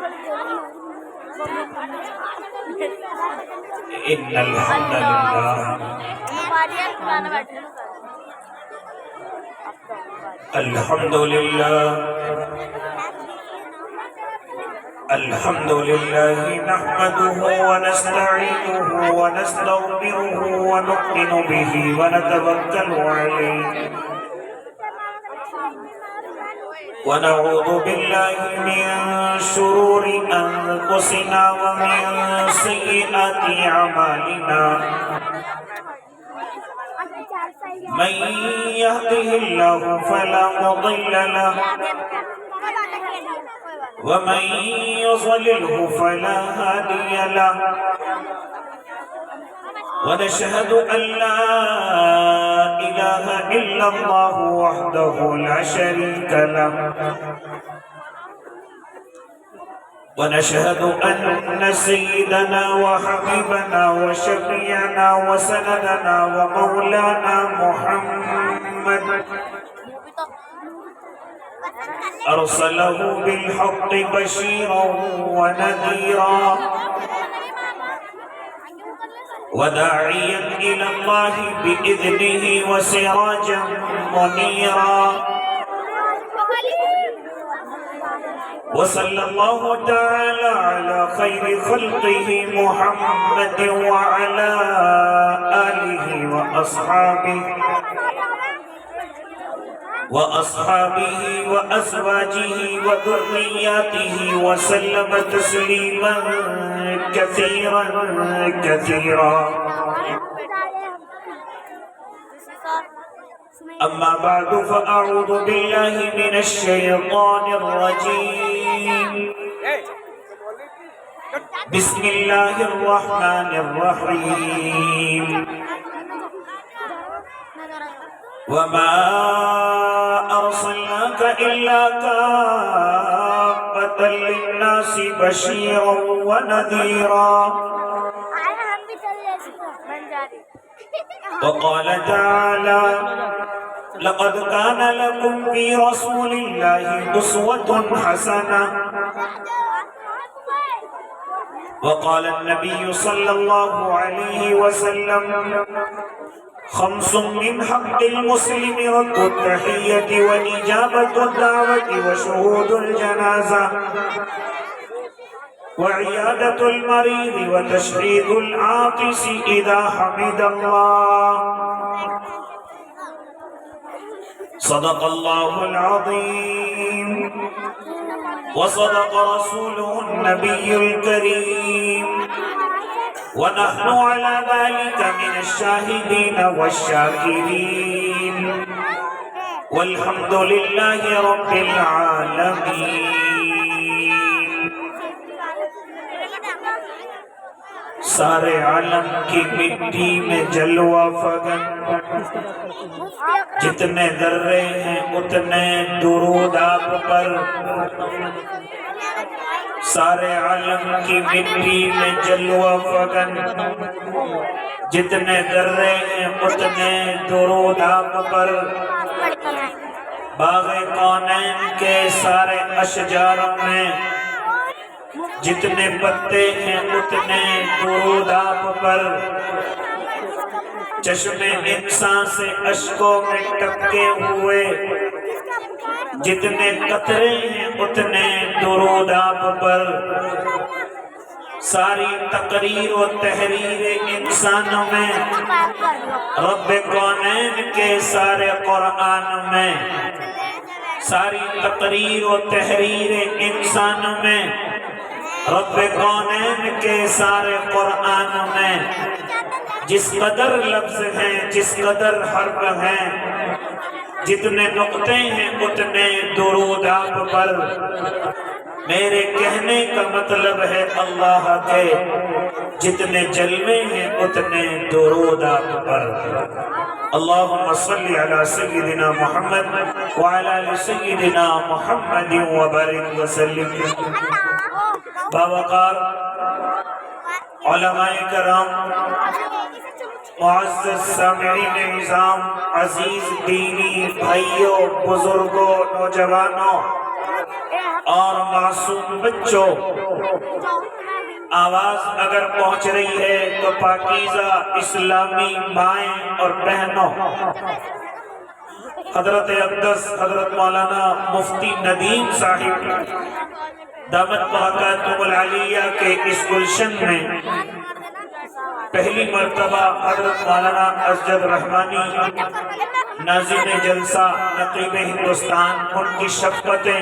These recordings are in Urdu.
إن الحمد لله الحمد لله الحمد لله نحمده ونستعينه ونستغفره ونؤمن به ونتوكل عليه ونعوذ بالله من شرور أنفسنا ومن سيئات أعمالنا من يهده الله فلا مضل له ومن يضلله فلا هادي له ونشهد أن لا إله إلا الله وحده لا شريك له ونشهد أن سيدنا وحبيبنا وشفيعنا وسندنا ومولانا محمد أرسله بالحق بشيرا ونذيرا وداعيا إلى الله بإذنه وسراجا منيرا وصلى الله تعالى على خير خلقه محمد وعلى آله وأصحابه وأزواجه وذرياته وسلم تسليما كثيرا كثيرا. أما بعد فأعوذ بالله من الشيطان الرجيم. بسم الله الرحمن الرحيم. وما أرسلناك إلا كافة للناس بشيرا ونذيرا. وقال تعالى لقد كان لكم في رسول الله أسوة حسنة. وقال النبي صلى الله عليه وسلم خمس من حق المسلم رد التحية وإجابة الدعوة وشهود الجنازة وعيادة المريض وتشهيد العاطس إذا حمد الله. صدق الله العظيم وصدق رسوله النبي الكريم ونحن على ذلك من الشاهدين والشاكرين والحمد لله رب العالمين. سارے عالم کی مٹی میں جلوہ فگن جتنے ذرے ہیں اتنے درود آپ پر. سارے عالم کی مٹی میں جلوہ فگن جتنے ذرے ہیں اتنے درود آپ پر. باغ کونین کے سارے اشجاروں میں جتنے پتے ہیں اتنے درود آپ پر. چشم انسان سے اشکوں میں ٹپکے ہوئے جتنے قطرے ہیں اتنے درود آپ پر. ساری تقریر و تحریر انسانوں میں رب کونین کے سارے قرآن میں ساری تقریر و تحریر انسانوں میں رب کونین کے سارے قرآن میں جس قدر لفظ ہیں جس قدر حرف ہیں جتنے نقطے ہیں اتنے درود آپ پر. میرے کہنے کا مطلب ہے اللہ کے جتنے جلوے ہیں اتنے درود آپ پر. اللہم صلی علی سیدنا محمد وعلی آل سیدنا محمد وبارک وسلم. باوقار علماء کرام، معزز سامعین نظام، عزیز دینی بھائیوں، بزرگوں، نوجوانوں، اور معصوم بچوں، آواز اگر پہنچ رہی ہے تو پاکیزہ اسلامی مائیں اور بہنوں، حضرت اقدس حضرت مولانا مفتی ندیم صاحب دامت برکاتہم العالیہ کے اس گلشن میں پہلی مرتبہ حضرت مولانا اسجد رحمانی ناظم جلسہ نقیب ہندوستان، ان کی شفقتیں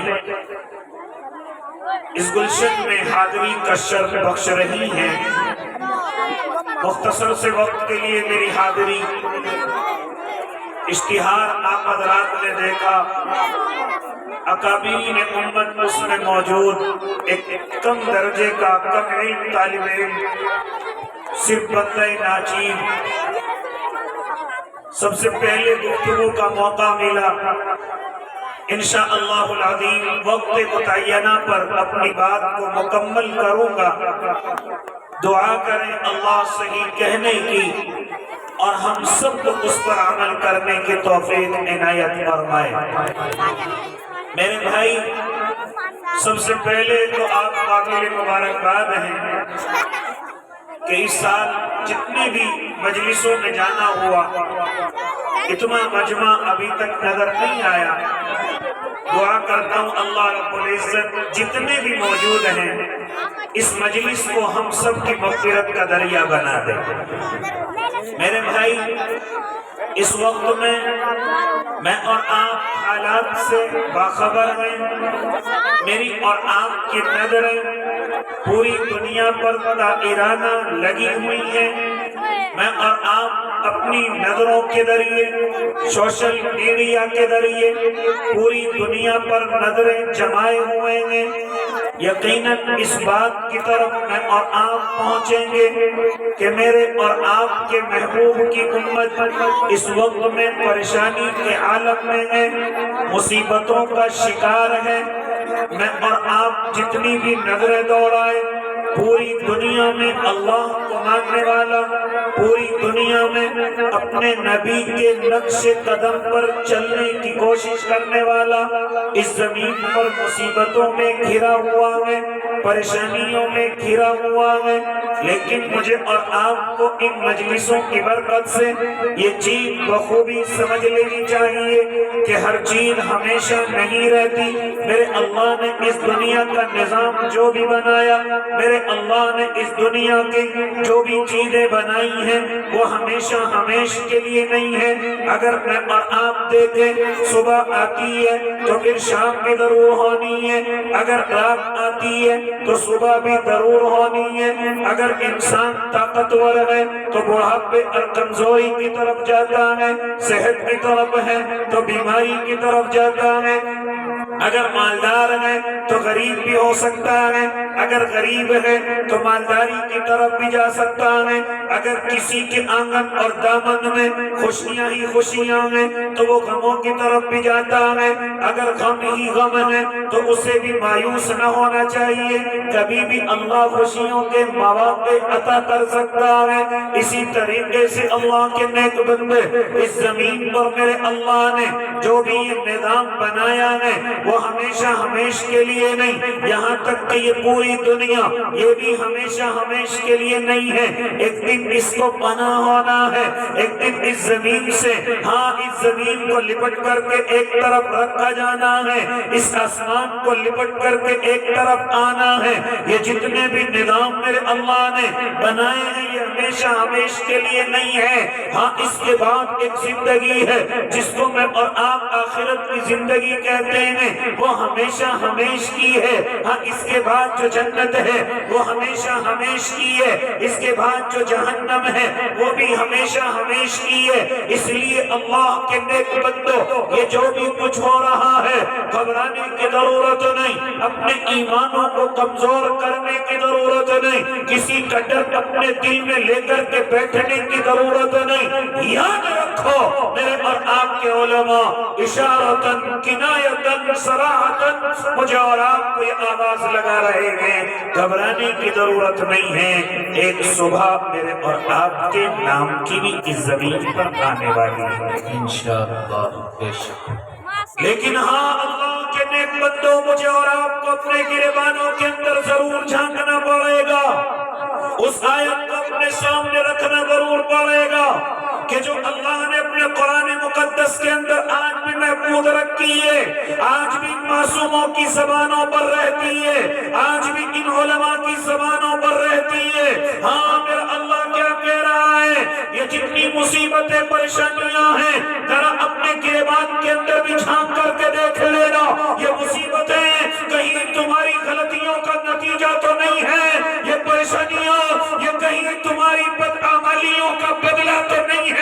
اس گلشن میں حاضری کا شرف بخش رہی ہیں۔ مختصر سے وقت کے لیے میری حاضری، اشتہار آپ حضرات نے دیکھا، اکابرین امت اس میں موجود ایک کم درجے کا کم علم طالب علم، صرف بندہ ناچیز، سب سے پہلے گفتگو کا موقع ملا۔ انشاءاللہ العظیم وقت متعینہ پر اپنی بات کو مکمل کروں گا۔ دعا کریں اللہ صحیح کہنے کی اور ہم سب کو اس پر عمل کرنے کی توفیق عنایت فرمائے۔ میرے بھائی، سب سے پہلے تو آپ قابل مبارکباد ہیں کہ اس سال جتنی بھی مجلسوں میں جانا ہوا، اتنا مجمع ابھی تک نظر نہیں آیا۔ دعا کرتا ہوں اللہ رب العزت جتنے بھی موجود ہیں اس مجلس کو ہم سب کی مغفرت کا ذریعہ بنا دے۔ میرے بھائی، اس وقت میں اور آپ حالات سے باخبر ہیں، میری اور آپ کی نظریں پوری دنیا پر دائرانہ لگی ہوئی ہیں۔ میں اور آپ اپنی نظروں کے ذریعے، سوشل میڈیا کے ذریعے پوری دنیا پر نظریں جمائے ہوئے ہیں۔ یقیناً اس بات کی طرف میں اور آپ پہنچیں گے کہ میرے اور آپ کے محبوب کی امت اس وقت میں پریشانی کے عالم میں ہے، مصیبتوں کا شکار ہے۔ میں اور آپ جتنی بھی نظریں دوڑائے، پوری دنیا میں اللہ کو ماننے والا، پوری دنیا میں اپنے نبی کے نقش قدم پر چلنے کی کوشش کرنے والا اس زمین پر مصیبتوں میں گھرا ہوا ہے، پریشانیوں میں گھرا ہوا ہے۔ لیکن مجھے اور آپ کو ان مجلسوں کی برکت سے یہ چیز بخوبی سمجھ لینی چاہیے کہ ہر چیز ہمیشہ نہیں رہتی۔ میرے اللہ نے اس دنیا کا نظام جو بھی بنایا، میرے اللہ نے اس دنیا کی جو بھی چیزیں بنائی ہیں وہ ہمیشہ ہمیشہ کے لیے نہیں ہے۔ اگر میں اور آپ دیکھیں، صبح آتی ہے تو پھر شام بھی ضرور ہونی ہے، اگر رات آتی ہے تو صبح بھی ضرور ہونی ہے۔ اگر انسان طاقتور ہے تو بڑھاپے اور کمزوری کی طرف جاتا ہے، صحت کی طرف ہے تو بیماری کی طرف جاتا ہے۔ اگر مالدار ہے تو غریب بھی ہو سکتا ہے، اگر غریب ہے تو مالداری کی طرف بھی جا سکتا ہے۔ اگر کسی کے آنگن اور دامن میں خوشیاں ہی خوشیاں ہیں تو وہ غموں کی طرف بھی جاتا ہے۔ اگر غم ہی غم ہے تو اسے بھی مایوس نہ ہونا چاہیے، کبھی بھی اللہ خوشیوں کے مواقع عطا کر سکتا ہے۔ اسی طریقے سے اللہ کے نیک بندے، اس زمین پر میرے اللہ نے جو بھی یہ نظام بنایا ہے وہ ہمیشہ ہمیشہ کے لیے نہیں، یہاں تک کہ یہ پوری دنیا یہ بھی ہمیشہ ہمیشہ کے لیے نہیں ہے۔ ایک دن اس کو پناہ ہونا ہے، ایک دن اس زمین سے، ہاں اس زمین کو لپٹ کر کے ایک طرف رکھا جانا ہے، اس آسمان کو لپٹ کر کے ایک طرف آنا ہے۔ یہ جتنے بھی نظام میرے اللہ نے بنائے ہیں یہ ہمیشہ ہمیشہ کے لیے نہیں ہے، ہاں اس کے بعد ایک زندگی ہے جس کو میں اور آپ آخرت کی زندگی کہتے ہیں، وہ ہمیشہ ہمیشہ کی ہے۔ ہاں اس کے بعد جو جنت ہے وہ ہمیشہ ہمیشہ کی ہے، اس کے بعد جو جہنم ہے وہ بھی ہمیشہ ہمیشہ کی ہے۔ اس لیے اللہ کے نیک بندو، یہ جو بھی کچھ ہو رہا ہے گھبرانے کی ضرورت نہیں، اپنے ایمانوں کو کمزور کرنے کی ضرورت نہیں، کسی کا ڈر اپنے دل میں لے کر کے بیٹھنے کی ضرورت نہیں۔ یاد رکھو میرے اور آپ کے علماء اشارتاً کنایتاً صراحتاً مجھے اور آپ کو یہ آواز لگا رہے ہیں، گھبرانے کی ضرورت نہیں ہے۔ ایک صبح میرے اور آپ کے نام کی بھی اس زمین پر آنے والی ہے انشاءاللہ۔ بے شک لیکن ہاں اللہ کے نیک بندوں مجھے اور آپ کو اپنے گریبانوں کے اندر ضرور جھانکنا پڑے گا، اس آیت کو اپنے سامنے رکھنا ضرور پڑے گا کہ جو اللہ نے اپنے قرآن مقدس کے اندر آج بھی محفوظ رکھی ہے، آج بھی معصوموں کی زبانوں پر رہتی ہے، آج بھی ان علماء کی زبانوں پر رہتی ہے۔ ہاں میرا اللہ کیا کہہ رہا ہے، یہ جتنی مصیبتیں پریشانیاں ہیں ذرا اپنے گریبان کے اندر بھی جھانک کر کے دیکھ لینا، یہ مصیبتیں کہیں تمہاری غلطیوں کا نتیجہ تو نہیں ہے، یہ پریشانیاں یہ کہیں تمہاری بدعملیوں کا بدلہ تو نہیں ہے۔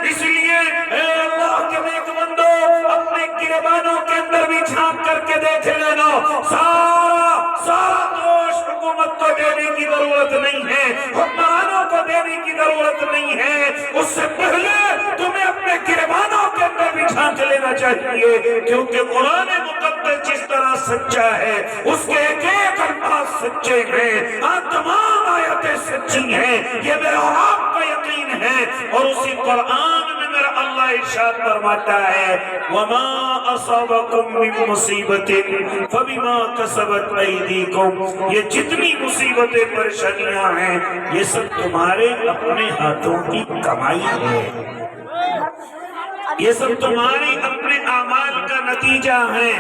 اس لیے اے اللہ کے نیک بندو اپنے گریبانوں کے اندر بھی جھانک کر کے دیکھ لینا، سارا دوش حکومت کو دینے کی ضرورت نہیں ہے، حکمرانوں کو دینے کی ضرورت نہیں ہے، اس سے پہلے تمہیں اپنے گریبانوں کے اندر بھی جھانک لینا چاہیے، کیونکہ قرآن مقدس جس طرح سچا ہے اس کے ایک ایک الفاظ سچے ہیں، تمام آیتیں سچی ہیں، یہ میرا اور آپ کا یقین ہے۔ اور اسی قرآن میں میرا اللہ ارشاد فرماتا ہے وَمَا أَصَابَكُم مِّن مُّصِيبَةٍ فَبِمَا كَسَبَتْ أَيْدِيكُمْ، یہ جتنی مصیبتیں پریشانیاں ہیں یہ سب تمہارے اپنے ہاتھوں کی کمائی ہے، یہ سب تمہاری اپنے اعمال کا نتیجہ ہے۔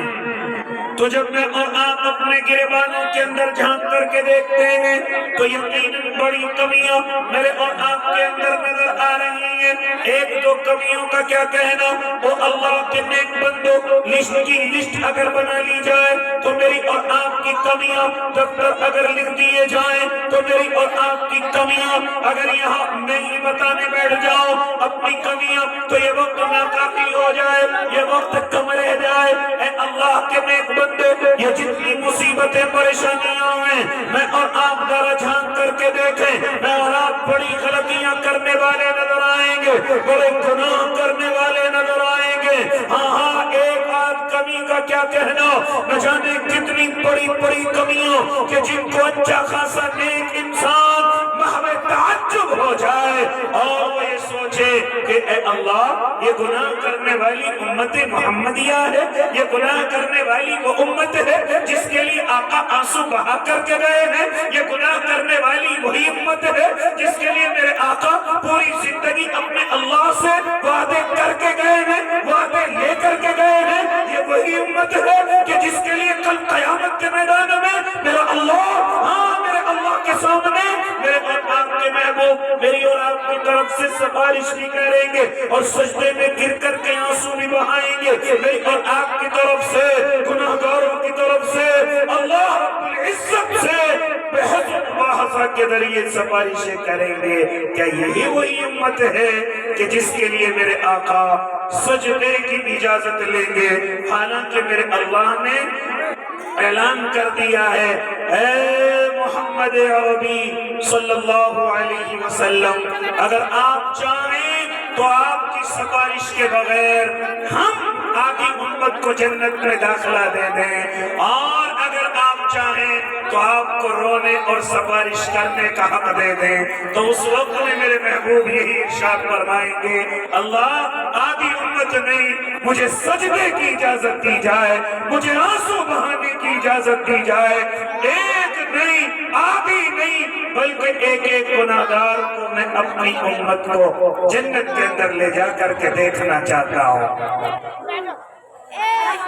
تو جب میں اور آپ اپنے گریبانوں کے اندر جھانک کر کے دیکھتے ہیں تو یقیناً بڑی کمیاں میرے اور آپ کے اندر نظر آ رہی ہیں۔ ایک دو کمیوں کا کیا کہنا، وہ اللہ کے نیک بندوں لسٹ کی لسٹ اگر بنا لی جائے تو میری اور آپ کی کمیاں، دفتر اگر لکھ دیے جائیں تو میری اور آپ کی کمیاں، اگر یہاں میں ہی بتانے بیٹھ جاؤں اپنی کمیاں تو یہ وقت ناکافی ہو جائے، یہ وقت کم رہ جائے۔ اے اللہ کے نیک بندوں یہ جتنی مصیبتیں پریشانیاں ہیں میں اور آپ ذرا جھانک کر کے دیکھیں، میں اور آپ بڑی غلطیاں کرنے والے نظر آئیں گے، بڑے گناہ کرنے والے نظر آئیں گے۔ ہاں ایک آدھ کمی کا کیا کہنا، نہ جانے کتنی بڑی بڑی کمیاں کہ جن کو اچھا خاصا نیک انسان محو تعجب ہو جائے اور وہ یہ سوچے کہ اے اللہ یہ گناہ کرنے والی امت محمدیہ ہے، یہ گناہ کرنے والی وہ امت ہے جس کے لیے آقا آنسو بہا کر کے گئے ہیں، یہ گناہ کرنے والی وہی امت ہے جس کے لیے میرے آقا پوری زندگی اپنے اللہ سے وعدے کر کے گئے ہیں، وعدے لے کر کے گئے ہیں، یہ وہی امت ہے کہ جس کے لیے کل قیامت کے میدان میں میرا اللہ، ہاں میرے اللہ کے سامنے میرے اور آپ کے محبوب میری اور آپ کی طرف سے سفارش بھی کریں گے اور سجدے میں گر کر کے آنسو بھی بہائیں گے، میری اور آپ کی طرف سے گناہگاروں کی طرف سے اللہ رب العزت سے بحث مباحثہ کے ذریعے سفارشیں کریں گے۔ کیا یہی وہی امت ہے کہ جس کے لیے میرے آقا سجدے کی اجازت لیں گے، حالانکہ میرے اللہ نے اعلان کر دیا ہے اے محمد عربی صلی اللہ علیہ وسلم اگر آپ چاہیں تو آپ کی سفارش کے بغیر ہم آدھی امت کو جنت میں داخلہ دے دیں، اور اگر آپ چاہیں تو آپ کو رونے اور سفارش کرنے کا حق دے دیں۔ تو اس وقت میں میرے محبوب یہی ارشاد فرمائیں گے اللہ آدھی امت نہیں، مجھے سجدے کی اجازت دی جائے، مجھے آنسو بہانے کی اجازت دی جائے، ایک نہیں آدھی نہیں بلکہ ایک ایک گناہگار کو میں اپنی امت کو جنت کے اندر لے جا کر کے دیکھنا چاہتا ہوں۔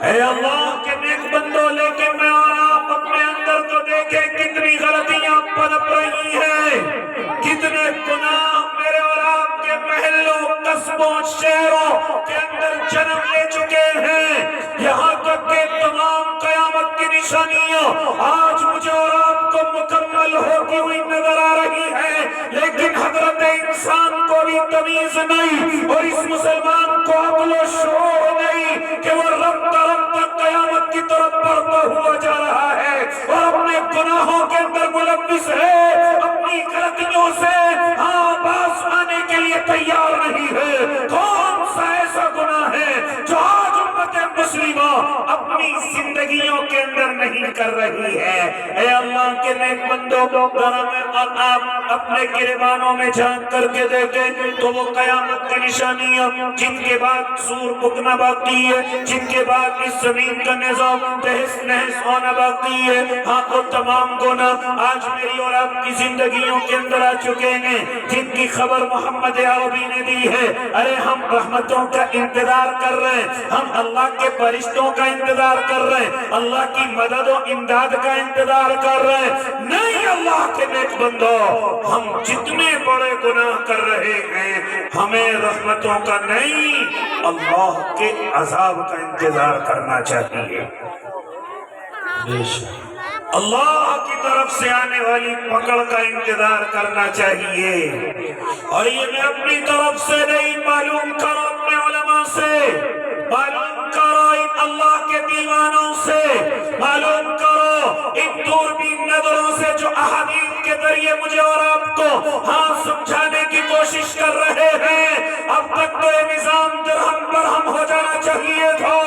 اے اللہ کے نیک بندوں، لیکن میں اور آپ اپنے اندر تو دیکھیں کتنی غلطیاں پنپ رہی ہیں، کتنے گناہ میرے اور آپ کے محلوں قصبوں شہروں کے اندر جنم لے چکے ہیں، یہاں تک کہ تمام قیامت کی نشانیاں آج مجھے اور آپ کو مکمل ہوتی ہوئی نظر آ رہی ہے، لیکن حضرت انسان کو بھی تمیز نہیں اور اس مسلمان کو عقل و شعور نہیں کہ وہ رفتہ قیامت کی طرف بڑھتا ہوا جا رہا ہے اور اپنے گناہوں کے اندر ملوث ہے، اپنی غلطیوں سے باز آنے کے لیے تیار نہیں ہے۔ کون سا ایسا گناہ ہے جو آج امت مسلمہ اپنی زندگی زندگیوں کے اندر نہیں کر رہی ہے۔ اے اللہ کے نیک بندو، ذرا میں اور آپ اپنے گریبانوں میں جھانک کر کے دیکھیں تو وہ قیامت کی نشانیاں جن کے بعد سور پکنا باقی ہے، جن کے بعد اس زمین کا نظام تہس نہس ہونا باقی ہے، ہاں وہ تمام گناہ آج میری اور آپ کی زندگیوں کے اندر آ چکے ہیں، جن کی خبر محمد عربی نے دی ہے۔ ارے ہم رحمتوں کا انتظار کر رہے ہیں، ہم اللہ کے فرشتوں کا انتظار کر رہے ہیں، اللہ کی مدد و امداد کا انتظار کر رہے ہیں۔ نہیں اللہ کے نیک بندو، ہم جتنے بڑے گناہ کر رہے ہیں ہمیں رحمتوں کا نہیں، اللہ کے عذاب کا انتظار کرنا چاہیے۔ اللہ کی طرف سے آنے والی پکڑ کا انتظار کرنا چاہیے۔ اور یہ میں اپنی طرف سے نہیں، معلوم کرو اپنے علماء سے، معلوم کرو ان اللہ کے دیوانوں سے، معلوم کرو ان دوربین نظروں سے جو احادیث کے ذریعے مجھے اور آپ کو ہاں سمجھانے کی کوشش کر رہے ہیں۔ اب تک تو یہ نظام درہم برہم ہو جانا چاہیے تھا،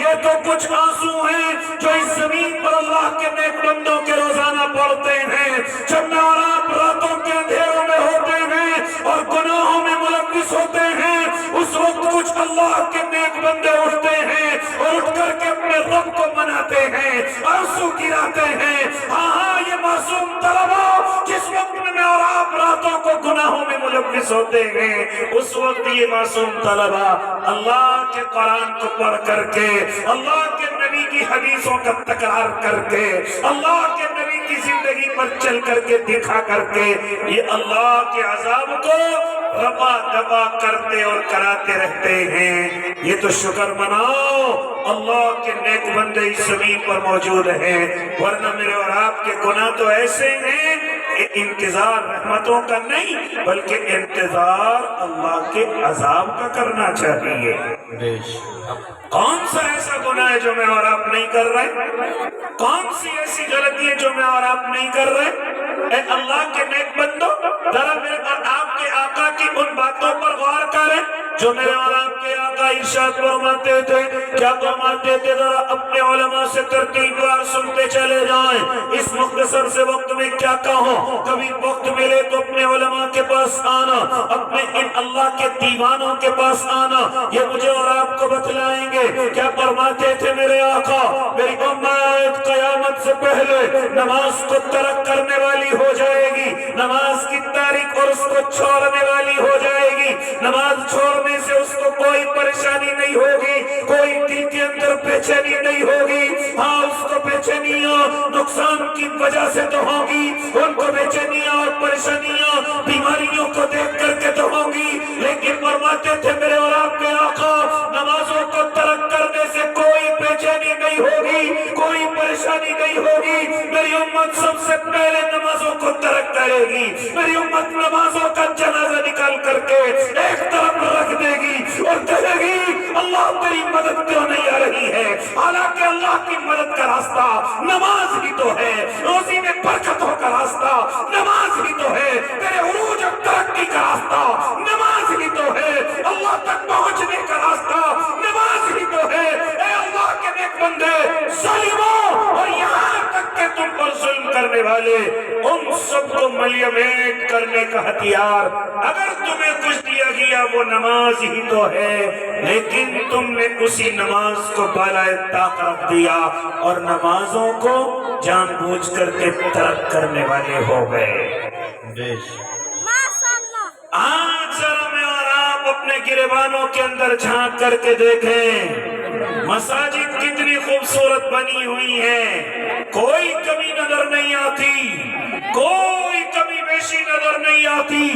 یہ تو کچھ آنسو ہیں جو اس زمین پر اللہ کے نیک بندوں کے روزانہ پڑتے ہیں۔ جب میں اور آپ راتوں کے اندھیروں میں ہوتے ہیں اور گناہوں میں ملوث ہوتے ہیں، اس وقت کچھ اللہ کے نیک بندے اٹھتے ہیں اور اٹھ کر کے اپنے رب کو مناتے ہیں، آنسو گراتے ہیں۔ ہاں یہ معصوم طلبہ جس وقت میں اور آپ راتوں کو گناہوں میں ملوث ہوتے ہیں، اس وقت یہ معصوم طلبہ اللہ کے قرآن کو پڑھ کر کے، اللہ کے نبی کی حدیثوں کا تکرار کر کے، اللہ کے نبی کی زندگی پر چل کر کے دکھا کر کے یہ اللہ کے عذاب کو رفع دفع کرتے اور کراتے رہتے ہیں۔ یہ تو شکر مناؤ اللہ کے نیک بندے اس زمین پر موجود ہیں، ورنہ میرے اور آپ کے گناہ تو ایسے ہیں کہ انتظار رحمتوں کا نہیں بلکہ انتظار اللہ کے عذاب کا کرنا چاہیے۔ کون سا ایسا گناہ ہے جو میں اور آپ نہیں کر رہے؟ کون سی ایسی غلطی ہے جو میں اور آپ نہیں کر رہے؟ اے اللہ کے نیک بندو، ذرا میرے اور آپ کے آقا کی ان باتوں پر غور کریں جو میرے اور آپ کے آقا ارشاد فرماتے تھے۔ کیا فرماتے تھے؟ ذرا اپنے علماء سے ترتیب وار سنتے چلے جائیں۔ اس مختصر سے وقت میں کیا کہوں، کبھی وقت ملے تو اپنے علماء کے پاس آنا، اپنے ان اللہ کے دیوانوں کے پاس آنا، یہ مجھے اور آپ کو بتلائیں گے۔ کیا فرماتے تھے میرے آقا؟ میری امت قیامت سے پہلے نماز کو ترک کرنے والی ہو جائے گی، نماز کی تاریخ اور اس کو چھوڑنے والی ہو جائے گی۔ نماز چھوڑنے سے اس کو کوئی پریشانی نہیں ہوگی، کوئی دل کے اندر بے چینی نہیں ہوگی۔ ہاں اس کو بے چینیاں نقصان کی وجہ سے تو ہوگی، ان کو بے چینیاں اور پریشانیاں بیماریوں کو دیکھ کر کے تو ہوگی، لیکن فرماتے تھے میرے اور آپ کے آقا نمازوں کو ترک کرنے سے کوئی بے چینی نہیں ہوگی، کوئی پریشانی نہیں ہوگی۔ میری امت سب سے پہلے نمازوں کو ترک کرے گی، میری امت نمازوں کا جنازہ نکال کر کے ایک طرف رکھ دے گی اور کہے گی اللہ تیری مدد کیوں نہیں آ رہی ہے؟ حالانکہ اللہ کی مدد کا راستہ نماز ہی تو ہے، روزی میں برکتوں کا راستہ نماز ہی تو ہے، تیرے عروج اور ترقی کا راستہ نماز ہی تو ہے، اللہ تک پہنچنے کا راستہ نماز ہی تو ہے۔ اے اللہ کے نیک بندے، ظالموں اور یہاں تک کہ تم پر ظلم کرنے والے، ان سب کو ملیہ میٹ کرنے کا ہتھیار اگر تمہیں کچھ دیا گیا وہ نماز ہی تو ہے، لیکن تم نے اسی نماز کو بالائے طاق رکھ دیا اور نمازوں کو جان بوجھ کر کے ترک کرنے والے ہو گئے۔ آج ذرا میں اور آپ اپنے گریبانوں کے اندر جھانک کر کے دیکھیں، مساجد کتنی خوبصورت بنی ہوئی ہیں، کوئی کمی نظر نہیں آتی، کوئی کمی بیشی نظر نہیں آتی،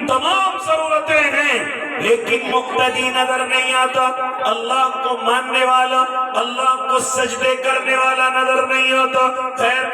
تمام ضرورتیں ہیں لیکن مقتدی نظر نہیں آتا، اللہ کو ماننے والا، اللہ کو سجدے کرنے والا نظر نہیں آتا۔ خیر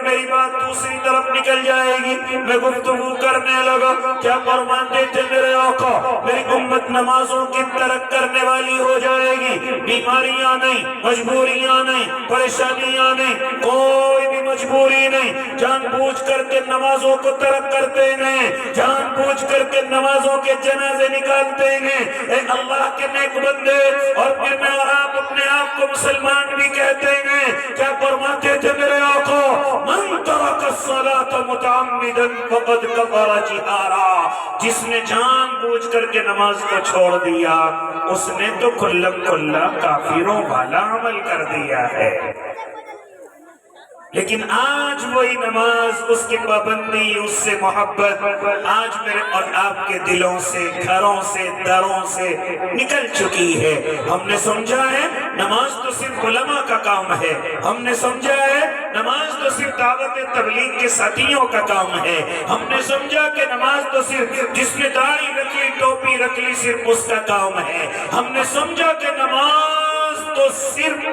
میری بات دوسری طرف نکل جائے گی، میں گفتگو کرنے لگا۔ کیا فرماتے تھے میرے آقا؟ میری امت نمازوں کی ترک کرنے والی ہو جائے گی، بیماریاں نہیں، مجبوریاں نہیں، پریشانیاں نہیں، کوئی بھی مجبوری مجبوری نہیں، جان بوجھ کر کے نمازوں کو ترک کرتے ہیں، جان بوجھ کر کے نمازوں کے جنازے نکالتے ہیں۔ اے اللہ کے نیک بندے، اور پھر میں اور آپ اپنے آپ کو مسلمان بھی کہتے ہیں، کیا فرماتے تھے میرے آقا؟ من ترک الصلاة متعمدا فقد کفر جہارا، جس نے جان بوجھ کر کے نماز کو چھوڑ دیا اس نے تو کھلم کھلا کافروں والا عمل کر دیا ہے۔ لیکن آج وہی نماز، اس کی پابندی، اس سے محبت آج میرے اور آپ کے دلوں سے، گھروں سے، دروں سے نکل چکی ہے۔ ہم نے سمجھا ہے نماز تو صرف علماء کا کام ہے، ہم نے سمجھا ہے نماز تو صرف دعوت تبلیغ کے ساتھیوں کا کام ہے، ہم نے سمجھا کہ نماز تو صرف جس نے داڑھی رکھ لی، ٹوپی رکھ لی، صرف اس کا کام ہے، ہم نے سمجھا کہ نماز تو صرف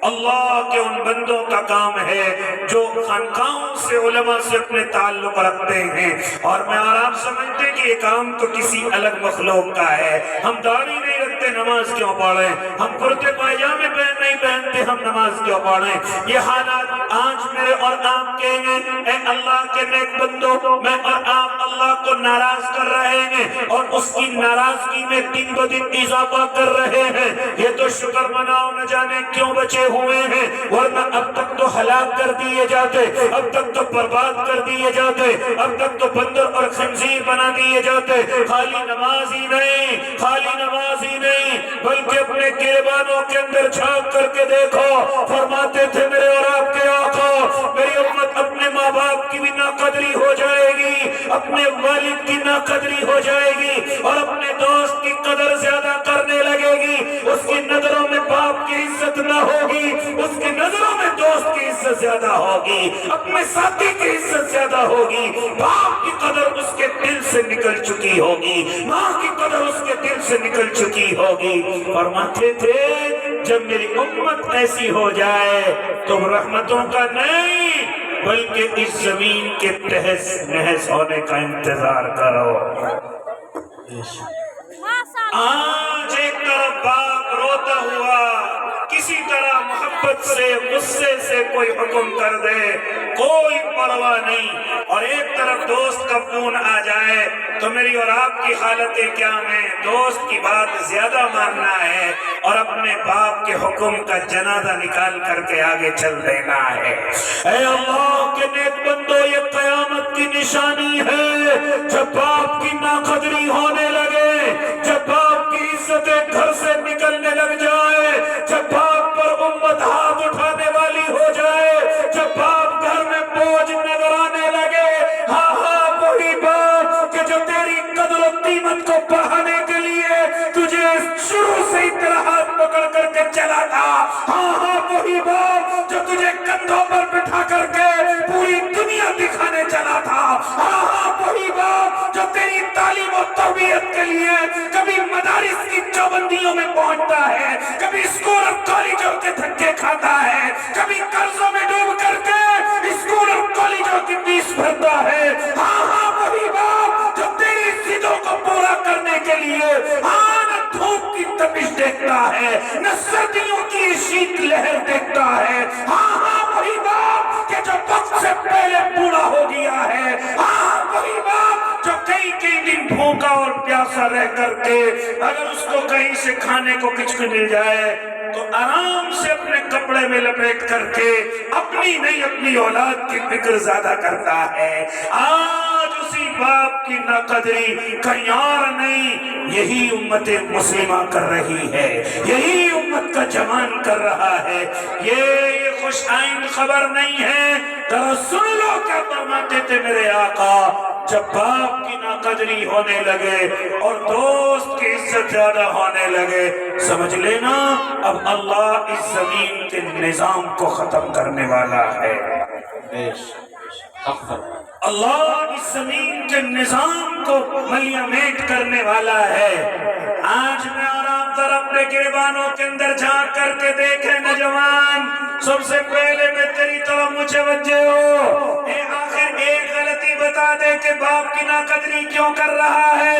اللہ کے ان بندوں کا کام ہے جو خانقاہوں سے، علماء سے اپنے تعلق رکھتے ہیں، اور میں اور آپ سمجھتے ہیں کہ یہ کام تو کسی الگ مخلوق کا ہے۔ ہم داڑھی نہیں رکھتے، نماز کیوں پڑھیں؟ ہم کرتے پائجامے نہیں پہنتے، ہم نماز کیوں پڑھیں؟ یہ حالات آج میرے اور آپ کے ہیں۔ اے اللہ کے نیک بندوں، میں اور آپ اللہ کو ناراض کر رہے ہیں اور اس کی ناراضگی میں دن بدن اضافہ کر رہے ہیں۔ یہ تو شکر مناؤ، نہ جانے کیوں بچے ہوئے ہیں، ورنہ اب تک تو ہلاک کر دیے جاتے، اب تک تو برباد کر دیے جاتے، اب تک تو بندر اور خنزیر بنا دیے جاتے۔ خالی نماز ہی نہیں، خالی نماز ہی نہیں، بلکہ اپنے گریبانوں کے اندر جھانک کر کے دیکھو، فرماتے تھے میرے اور آپ کے آقا، میری امت اپنے ماں باپ کی بھی ناقدری ہو جائے گی، اپنے والد کی ناقدری ہو جائے گی، اور اپنے دوست کی قدر زیادہ کرنے لگے گی۔ اس کی نظروں میں باپ کی عزت نہ ہوگی، اس کی نظروں میں دوست کی عزت زیادہ ہوگی، اپنے ساتھی کی عزت زیادہ ہوگی، باپ کی قدر اس کے دل سے نکل چکی ہوگی، ماں کی قدر اس کے دل سے نکل چکی ہوگی۔ فرماتے تھے جب میری امت ایسی ہو جائے تو رحمتوں کا نہیں بلکہ اس زمین کے تہس نہس ہونے کا انتظار کرو۔ آج ایک طرف باپ روتا ہوا کسی طرح محبت سے، غصے سے کوئی حکم کر دے، کوئی پرواہ نہیں، اور ایک طرف دوست کا فون آ جائے تو میری اور آپ کی حالتیں کیا ہیں؟ دوست کی بات زیادہ ماننا ہے اور اپنے باپ کے حکم کا جنازہ نکال کر کے آگے چل دینا ہے۔ اے اللہ کے نیک بندو، یہ قیامت کی نشانی ہے جب باپ کی ناقدری ہونے لگے، جب باپ کی عزتیں گھر سے نکلنے لگ جائے، جب باپ پر امت ہاتھ اٹھانے والی ہو جائے، جب باپ گھر میں بوجھ نظر آنے لگے۔ ہاں ہاں، وہی باپ کہ جو تیری قدر و قیمت کو بڑھانے کے لیے تجھے شروع سے ہی تیرا ہاتھ پکڑ کر کے چلا تھا۔ ہاں ہاں، وہی باپ جو تجھے کندھوں پر بٹھا کر کے پوری دنیا دکھانے چلا تھا۔ ہاں ہاں، وہی باپ جو تیری تعلیم و تربیت کے لیے کبھی مدارس کی چوبندیوں میں پہنچتا ہے، کبھی اسکول اور کالجوں کے دھکے کھاتا ہے، کبھی قرضوں میں ڈوب کر کے اسکول اور کالجوں کی فیس بھرتا ہے۔ ہاں ہاں، وہی باپ جو تیری ضدوں کو پورا کرنے کے لیے نہ دھوپ کی تپش دیکھتا ہے، نہ سردیوں کی شیت لہر دیکھتا ہے۔ ہاں ہاں، وہی باپ کہ جو وقت سے پہلے بوڑھا ہو گیا ہے۔ ہاں، وہی باپ جو کئی دن بھوکا اور پیاسا رہ کر کے اگر اس کو کہیں سے کھانے کو کچھ مل جائے تو آرام سے اپنے کپڑے میں لپیٹ کر کے اپنی نہیں اپنی اولاد کی فکر زیادہ کرتا ہے۔ آج اسی باپ کی ناقدری کہیں اور نہیں، یہی امت مسلمہ کر رہی ہے، یہی امت کا جوان کر رہا ہے۔ یہ خوش آئند خبر نہیں ہے، ذرا سن لو کیا فرماتے تھے میرے آقا، جب باپ کی ناقدری ہونے لگے اور دوست کی عزت زیادہ ہونے لگے، سمجھ لینا اب اللہ اس زمین کے نظام کو ختم کرنے والا ہے۔ اللہ اس زمین کے نظام کو ملیہ میٹ کرنے والا ہے۔ آج میں اور آپ ذرا اپنے گریبانوں کے اندر جھانک کر کے دیکھیں نوجوان، سب سے پہلے میں تیری طرف متوجہ ہو، آخر ایک غلطی بتا دے کہ باپ کی ناقدری کیوں کر رہا ہے،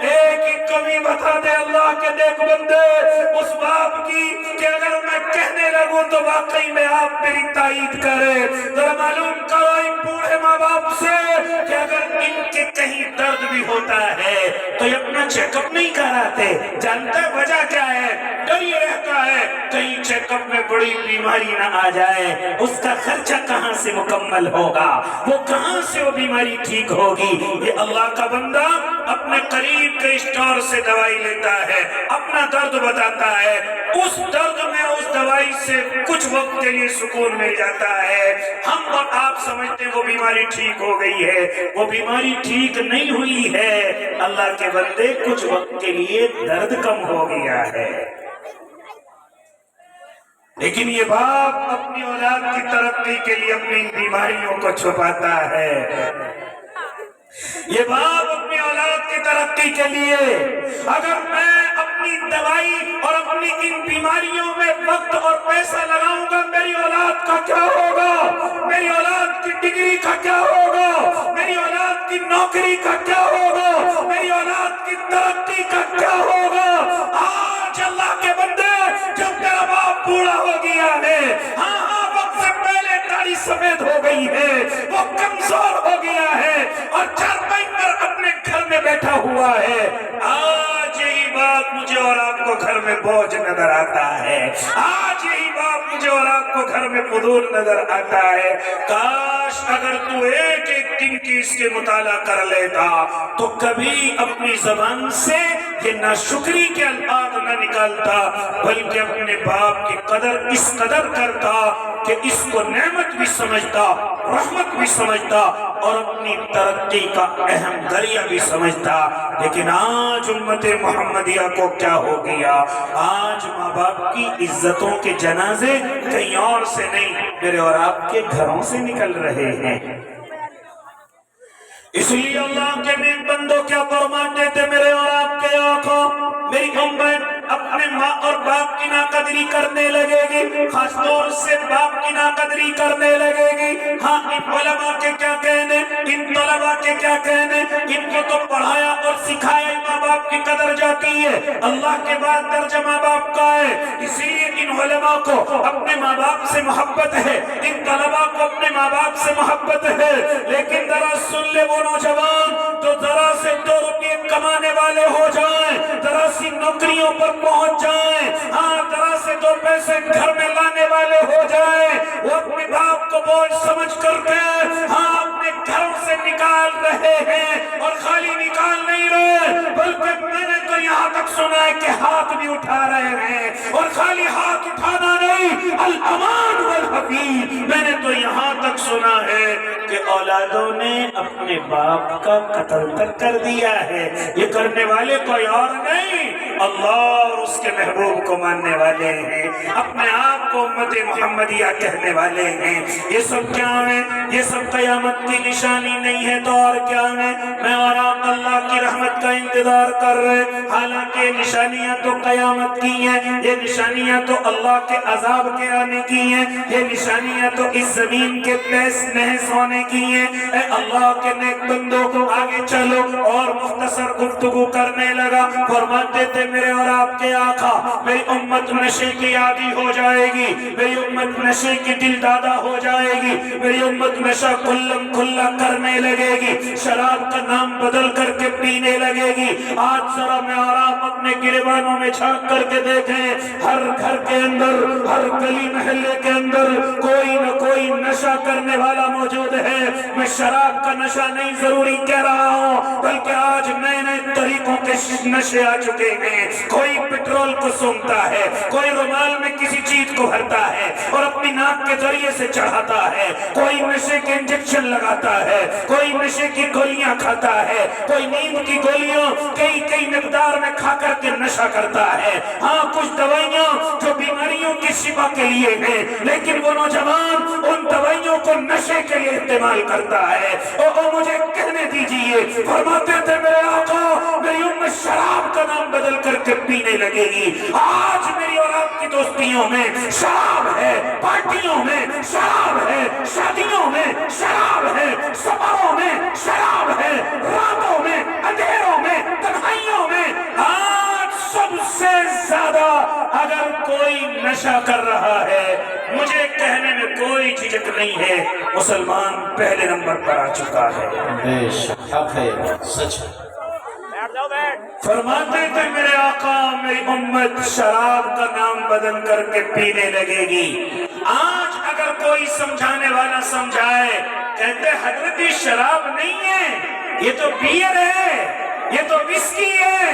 ایک ہی کمی بتا دے اللہ کے نیک بندے اس باپ کی کہ اگر میں کہنے لگوں تو واقعی میں آپ میری تائید کرے۔ ذرا ان کے کہیں درد بھی ہوتا ہے تو یہ اپنا چیک اپ نہیں کراتے. جانتا ہے وجہ کیا ہے؟ ڈر یہ رہتا ہے کہیں چیک اپ میں بڑی بیماری نہ آ جائے, اس کا خرچہ کہاں سے مکمل ہوگا, وہ کہاں سے وہ بیماری ٹھیک ہوگی. یہ اللہ کا بندہ اپنے قریب کے اسٹور سے دوائی لیتا ہے, اپنا درد بتاتا ہے, اس درد میں اس دوائی سے کچھ وقت کے لیے سکون مل جاتا ہے. ہم اور آپ سمجھتے ہیں وہ بیماری ٹھیک ہو گئی ہے, وہ بیماری ٹھیک نہیں ہوئی ہے. اللہ کے بندے کچھ وقت کے لیے درد کم ہو گیا ہے. لیکن یہ باپ اپنی اولاد کی ترقی کے لیے اپنی بیماریوں کو چھپاتا ہے. یہ باپ اپنی اولاد کی ترقی کے لیے اگر میں اپنی دوائی اور اپنی ان بیماریوں میں وقت اور پیسہ لگاؤں گا, میری اولاد کا کیا ہوگا, میری اولاد کی ڈگری کا کیا ہوگا, میری اولاد کی نوکری کا کیا ہوگا, میری اولاد کی ترقی کا کیا ہوگا. آج اللہ کے بندے جب تیرا باپ بوڑھا ہو گیا ہے, ہاں وقت سے پہلے داڑھی سفید ہو گئی ہے, وہ کمزور ہو گیا ہے اور چارپائی پر اپنے گھر میں بیٹھا ہوا ہے, آج یہی بات مجھے اور آپ کو گھر میں بوجھ نظر آتا ہے. آج یہی بات مجھے اور آپ کو گھر میں فضول نظر آتا ہے. کاش اگر تو ایک ایک دن کی اس کے مطالعہ کر لیتا تو کبھی اپنی زبان سے یہ ناشکری کے الفاظ نہ نکالتا, بلکہ اپنے باپ کی قدر اس قدر کرتا کہ اس کو نعمت بھی سمجھتا, رحمت بھی سمجھتا اور اپنی ترقی کا اہم ذریعہ بھی سمجھتا. لیکن آج امت محمدیہ کو کیا ہو گیا, آج ماں باپ کی عزتوں کے جنازے کہیں اور سے نہیں, میرے اور آپ کے گھروں سے نکل رہے ہیں. اس لیے اللہ کے نیک بندوں کیا فرماتے تھے, میرے اور آپ کے آقا, میری امت اپنے ماں اور باپ کی ناقدری کرنے لگے گی, خاص طور سے باپ کی ناقدری کرنے لگے گی. ہاں ان علماء کے کیا کہنے, ان طلباء کے کیا کہنے, ان کو تو پڑھایا اور سکھایا ماں باپ کی قدر جاتی ہے, اللہ کے بعد درجہ ماں باپ کا ہے. اسی لیے ان علماء کو اپنے ماں باپ سے محبت ہے, ان طلباء کو اپنے ماں باپ سے محبت ہے. لیکن ذرا سن لے وہ نوجوان تو ذرا سے 2 روپے کمانے والے ہو جائیں, ذرا سی نوکریوں پر پہنچ جائیں, ہاں ذرا سے 2 پیسے گھر میں لانے والے ہو جائیں, وہ اپنے باپ کو بوجھ سمجھ کر کے ہاں اپنے گھروں سے نکال رہے ہیں. اور خالی نکال نہیں رہے بلکہ میں نے تو یہاں تک سنا ہے کہ ہاتھ بھی اٹھا رہے ہیں, اور خالی ہاتھ اٹھانا نہیں, الامان والحفیظ, میں نے تو یہاں تک سنا ہے کہ اولادوں نے اپنے باپ کا قتل تک کر دیا ہے. یہ کرنے والے کوئی اور نہیں, اللہ اور اس کے محبوب کو ماننے والے ہیں, اپنے آپ کو امت محمدیہ کہنے والے ہیں. یہ سب کیا ہے, یہ سب قیامت کی نشانی نہیں ہے تو اور کیا ہے. میں اور آپ اللہ کی رحمت کا انتظار کر رہے, حالانکہ نشانیاں تو قیامت کی ہیں, یہ نشانیاں تو اللہ کے عذاب کے آنے کی ہیں, یہ نشانیاں تو اس زمین کے تہس نہس ہونے کی ہیں. اے اللہ کے نیک بندوں کو آگے چلو, اور مختصر گفتگو کرنے لگا. فرماتے تھے میرے اور آپ کے آقا, میری امت نشے کی عادی ہو جائے گی, میری امت نشے کی دل دادا ہو جائے گی, میری امت نشہ کلم کھلا کرنے لگے گی, شراب کا نام بدل کر کے پینے لگے گی. آج ذرا میں اور آپ اپنے گریبانوں میں جھانک کر کے دیکھیں, ہر گھر کے اندر, ہر گلی محلے کے اندر کوئی نہ کوئی نشہ کرنے والا موجود ہے. میں شراب کا نشہ نہیں ضروری کہہ رہا ہوں, بلکہ آج نئے نئے طریقوں کے نشے آ چکے ہیں. کوئی پیٹرول کو سونگتا ہے, کوئی رومال میں کسی چیز کو بھرتا ہے اور اپنی ناک کے ذریعے سے چڑھاتا ہے, کوئی نشے کے انجیکشن لگاتا ہے, کوئی نشے کی گولیاں کھاتا ہے, کوئی نیند کی گولیاں کئی مقدار میں کھا کر کے نشہ کرتا ہے. ہاں کچھ دوائیاں جو بیماریوں کی شفا کے لیے ہیں, لیکن وہ نوجوان ان دوائیوں کو نشے کے لیے استعمال کرتا ہے. اور مجھے کہنے دیجئے, فرماتے تھے میرے آقا, میری امت شراب کا نام بدل کر کے پینے لگے گی. آج میری اور آپ کی دوستیوں میں شراب ہے, پارٹیوں میں شراب ہے, شادیوں میں شراب ہے, سفروں میں شراب ہے, راتوں میں, اندھیروں میں, تنہائیوں میں. آج سب سے زیادہ اگر کوئی نشہ کر رہا ہے، مجھے کہنے میں کوئی جھجک نہیں ہے، مسلمان پہلے نمبر پر آ چکا ہے۔ بے شک حق ہے، سچ ہے۔ فرماتے تھے میرے آقا میری امت شراب کا نام بدل کر کے پینے لگے گی۔ آج اگر کوئی سمجھانے والا سمجھائے، کہتے حضرت یہ شراب نہیں ہے، یہ تو بیئر ہے، یہ تو وسکی ہے،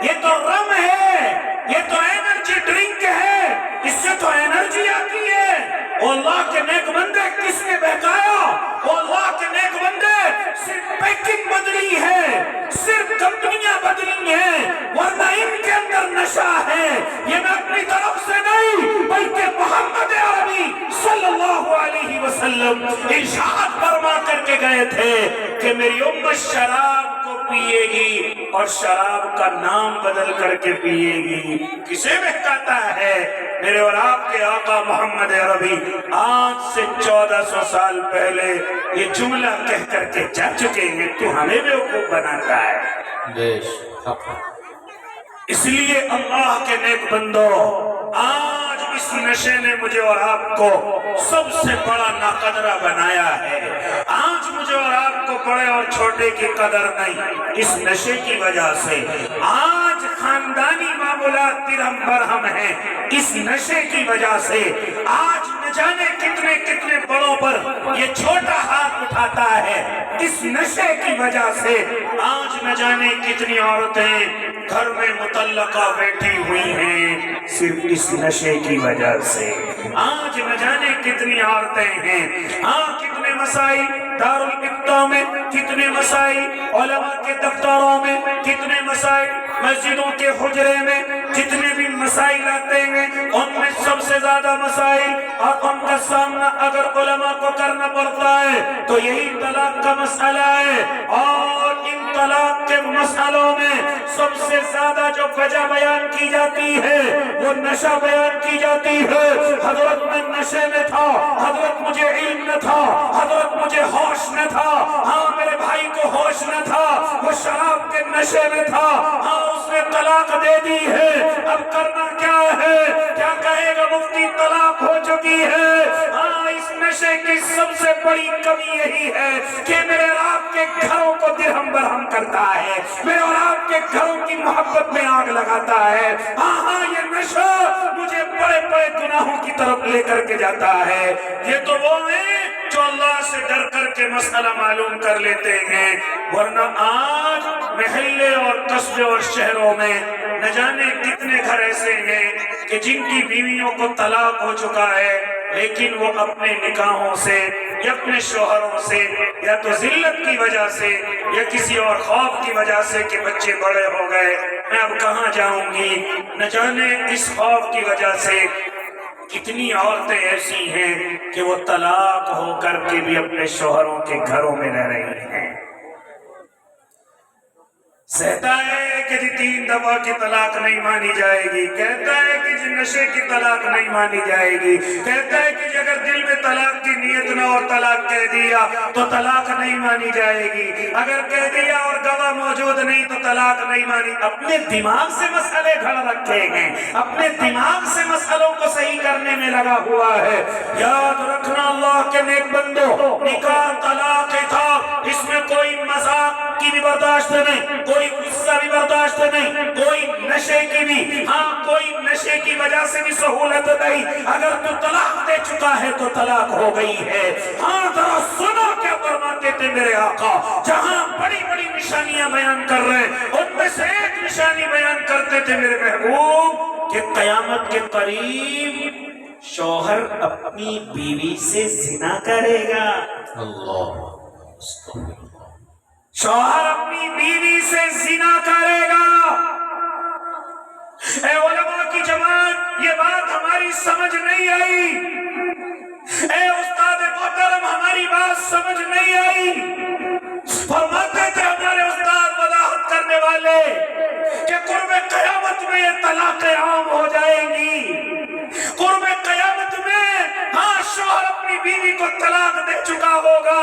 یہ تو رم ہے، یہ تو انرجی ڈرنک ہے، اس سے تو انرجی آتی ہے۔ وہ اللہ کے نیک بندے کس نے بہکایا؟ وہ اللہ کے نیک بندے صرف پیکنگ بدلی ہے، صرف کمپنیاں بدلی ہیں، ورنہ ان کے اندر نشہ ہے۔ یہ میں اپنی طرف سے نہیں بلکہ محمد عربی صلی اللہ علیہ وسلم ارشاد فرما کر کے گئے تھے کہ میری امت شراب کو پیے گی اور شراب کا نام بدل کر کے پیے گی۔ کسے بہکاتا ہے؟ میرے اور آپ کے آقا محمد عربی آج سے 1400 سال پہلے یہ جملہ کہہ کر کے جا چکے ہیں، تو ہمیں بیوقوف بناتا ہے۔ بے شک حق ہے۔ اس لیے اللہ کے نیک بندو، آج اس نشے نے مجھے اور آپ کو سب سے بڑا ناقدرہ بنایا ہے۔ آج مجھے اور آپ کو بڑے اور چھوٹے کی قدر نہیں، اس نشے کی وجہ سے۔ آج خاندانی معاملات درہم برہم ہیں اس نشے کی وجہ سے۔ آج نہ جانے کتنے کتنے بڑوں پر یہ چھوٹا ہاتھ اٹھاتا ہے اس نشے کی وجہ سے۔ آج نہ جانے کتنی عورتیں گھر میں مطلقہ بیٹھی ہوئی ہیں صرف اس نشے کی وجہ سے۔ آج نہ جانے کتنی عورتیں ہیں، کتنے مسائل دارالفتہ میں، کتنے مسائل علماء کے دفتروں میں، کتنے مسائل مسجدوں کے حجرے میں، جتنے بھی مسائل آتے ہیں ان میں سب سے زیادہ مسائل اور ان کا سامنا اگر علماء کو کرنا پڑتا ہے تو یہی طلاق کا مسئلہ ہے۔ اور ان طلاق کے مسئلوں میں سب سے زیادہ جو وجہ بیان کی جاتی ہے وہ نشہ بیان کی جاتی ہے۔ حضرت میں نشے میں تھا، حضرت مجھے علم نہ تھا، حضرت مجھے ہوش نہ تھا۔ ہاں میرے بھائی کو ہوش نہ تھا، وہ شراب کے نشے میں تھا، ہاں اس نے طلاق دے دی ہے، اب کرنا کیا ہے؟ کیا کہے گا مفتی؟ طلاق ہو چکی ہے۔ ہاں اس نشے کی سب سے بڑی کمی یہی ہے کہ میرے اور آپ کے گھروں کو درہم برہم کرتا ہے، میرے اور آپ کے گھروں کی محبت میں آگ لگاتا ہے۔ ہاں یہ نشہ مجھے بڑے بڑے گناہوں کی طرف لے کر کے جاتا ہے۔ یہ تو وہ ہیں جو اللہ سے ڈر کر کے مسئلہ معلوم کر لیتے ہیں، ورنہ آج محلے اور قصبے اور شہروں میں نہ جانے کتنے گھر ایسے ہیں کہ جن کی بیویوں کو طلاق ہو چکا ہے لیکن وہ اپنے نکاحوں سے یا اپنے شوہروں سے یا تو ذلت کی وجہ سے یا کسی اور خوف کی وجہ سے کہ بچے بڑے ہو گئے میں اب کہاں جاؤں گی، نہ جانے اس خوف کی وجہ سے کتنی عورتیں ایسی ہیں کہ وہ طلاق ہو کر کے بھی اپنے شوہروں کے گھروں میں رہ رہی ہیں۔ سہتا ہے کہ جی 3 دفعہ کی طلاق نہیں مانی جائے گی، کہتا ہے کہ جی نشے کی طلاق نہیں مانی جائے گی، کہتا ہے کہ جی اگر دل میں طلاق کی نیت نہ اور طلاق کہہ دیا تو طلاق نہیں مانی جائے گی، اگر کہہ دیا اور گواہ موجود نہیں تو طلاق نہیں مانی۔ اپنے دماغ سے مسئلے گھڑ رکھے ہیں، اپنے دماغ سے مسئلوں کو صحیح کرنے میں لگا ہوا ہے۔ یاد رکھنا اللہ کے نیک بندو، نکاح طلاق تھا، اس میں کوئی مذاق کی بھی برداشت نہیں، کوئی غصہ بھی برداشت نہیں، کوئی نشے کی بھی، ہاں کوئی نشے کی وجہ سے بھی سہولت نہیں۔ اگر تو طلاق دے چکا ہے تو طلاق ہو گئی ہے۔ ہاں ذرا سنو کیا فرماتے تھے میرے آقا، جہاں بڑی بڑی نشانیاں بیان کر رہے ان میں سے ایک نشانی بیان کرتے تھے میرے محبوب کہ قیامت کے قریب شوہر اپنی بیوی سے زنا کرے گا۔ اللہ شوہر اپنی بیوی سے زنا کرے گا۔ اے علماء کی جماعت، یہ بات ہماری سمجھ نہیں آئی، اے استاد محترم ہماری بات سمجھ نہیں آئی۔ فرماتے تھے ہمارے استاد وضاحت کرنے والے کہ قرب قیامت میں یہ طلاقیں عام ہو جائیں گی، قرب قیامت میں ہاں شوہر اپنی بیوی کو طلاق دے چکا ہوگا۔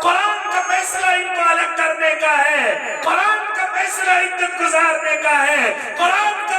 قرآن کا فیصلہ ان کو الگ کرنے کا ہے، قرآن کا فیصلہ عدت گزارنے کا ہے، قرآن کا